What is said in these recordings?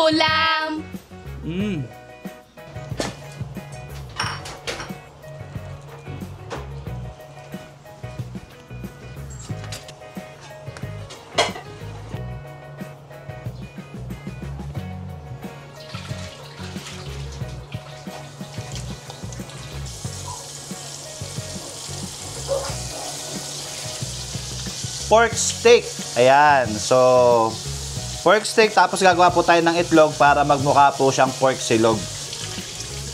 ulam? Pork steak. Ayan. So, pork steak. Tapos gagawa po tayo ng itlog para magmukha po siyang pork silog.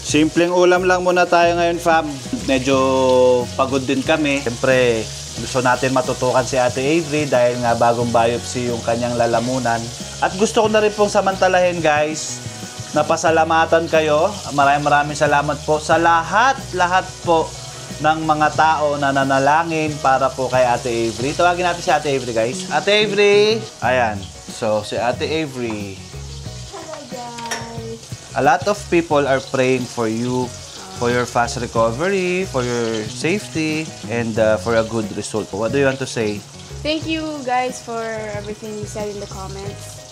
Simpleng ulam lang muna tayo ngayon, fam. Medyo pagod din kami. Siyempre, gusto natin matutukan si Ate Avery dahil nga bagong biopsy yung kanyang lalamunan. At gusto ko na rin pong samantalahin, guys, na pasalamatan kayo. Maraming salamat po sa lahat po ng mga tao na nanalangin para po kay Ate Avery. Tawagin natin si Ate Avery, guys. Ate Avery! Ayan. So, si Ate Avery. Hello, guys. A lot of people are praying for you, for your fast recovery, for your safety, and for a good result. What do you want to say? Thank you, guys, for everything you said in the comments.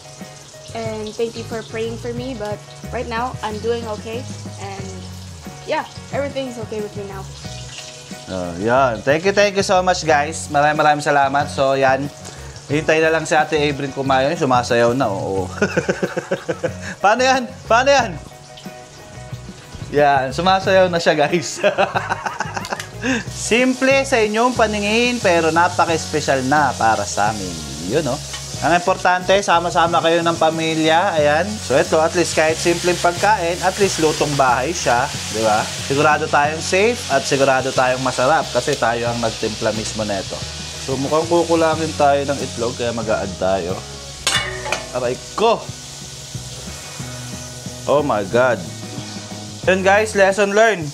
And thank you for praying for me. But right now, I'm doing okay. And yeah, everything's okay with me now. Yan. Thank you so much, guys. Maraming salamat. So, yan. Hintay na lang si Ate Avery kumain. Sumasayaw na, oo. Paano yan? Paano yan? Yan. Sumasayaw na siya, guys. Simple sa inyong paningin, pero napaka-special na para sa amin. Yun, no? Ang importante, sama-sama kayo ng pamilya. Ayan. So ito, at least kahit simpleng pagkain, at least lutong bahay siya. Di ba? Sigurado tayong safe at sigurado tayong masarap kasi tayo ang nagtimpla mismo neto. So mukhang kukulangin tayo ng itlog kaya mag-a-add tayo. Aray ko! Oh my God! Yun guys, lesson learned.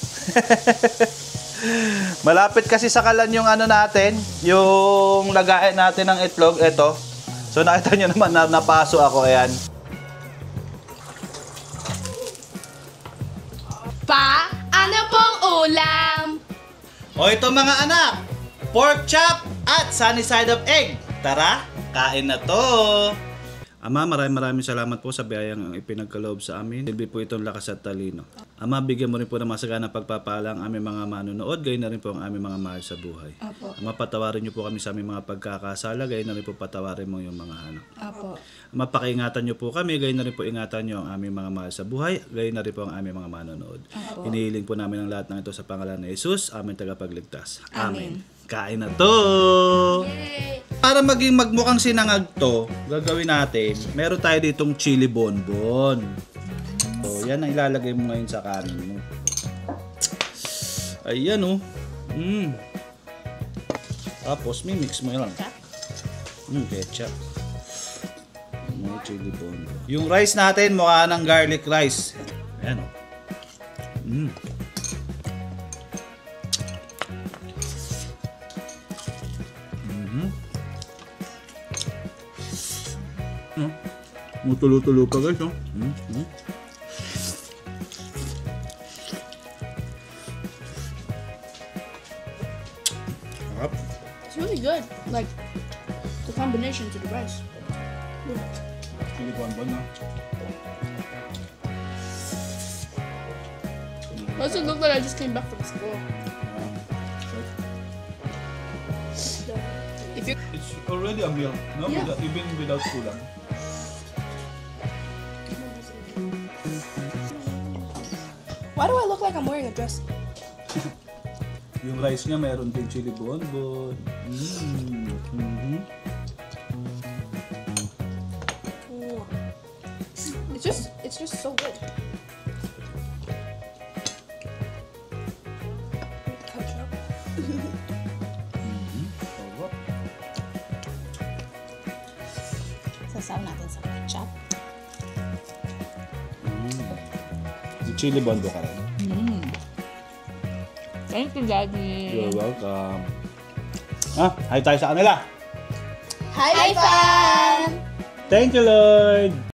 Malapit kasi sa kalan yung ano natin, yung lagain natin ng itlog. Ito. So nakita nyo naman na napaso ako, ayan. Pa, ano pong ulam? O ito mga anak, pork chop at sunny side of egg. Tara, kain na to! Ama, maraming salamat po sa biyayang ipinagkaloob sa amin. Silbi po itong lakas at talino. Ama, bigyan mo rin po ng masaganang pagpapala ang aming mga manonood, gayon na rin po ang aming mga mahal sa buhay. Apo. Ama, patawarin niyo po kami sa aming mga pagkakasala, gayon na rin po patawarin mo yung mga anak. Apo. Ama, pakiingatan niyo po kami, gayon na rin po ingatan niyo ang aming mga mahal sa buhay, gayon na rin po ang aming mga manonood. Apo. Hinihiling po namin ang lahat ng ito sa pangalan ni Jesus, aming tagapagligtas. Amen. Kain na to! Yay! Para maging magmukhang sinangag to, gagawin natin, meron tayo ditong chili bonbon. So, yan ang ilalagay mo ngayon sa kanin mo. Ayan, oh. Tapos, mimix mo lang. Ketchup. May chili bonbon. Yung rice natin, mukha ng garlic rice. Ayan, oh. Mutulo-tulo pa guys, oh. It's really good. Like, the combination to the rice. Chili bonbon, no? Does it look like I just came back from school? If you It's already a meal, no? Yeah. Even without kulang. Why do I look like I'm wearing a dress? Yung rice niya meron din chili bonbon. It's just so good. Ketchup. Sasaw natin sa ketchup. Yung chili bonbon ka rin. Thank you, Daddy. You're welcome. Hi tayo sa kanila. Hi, fam! Thank you, Lord.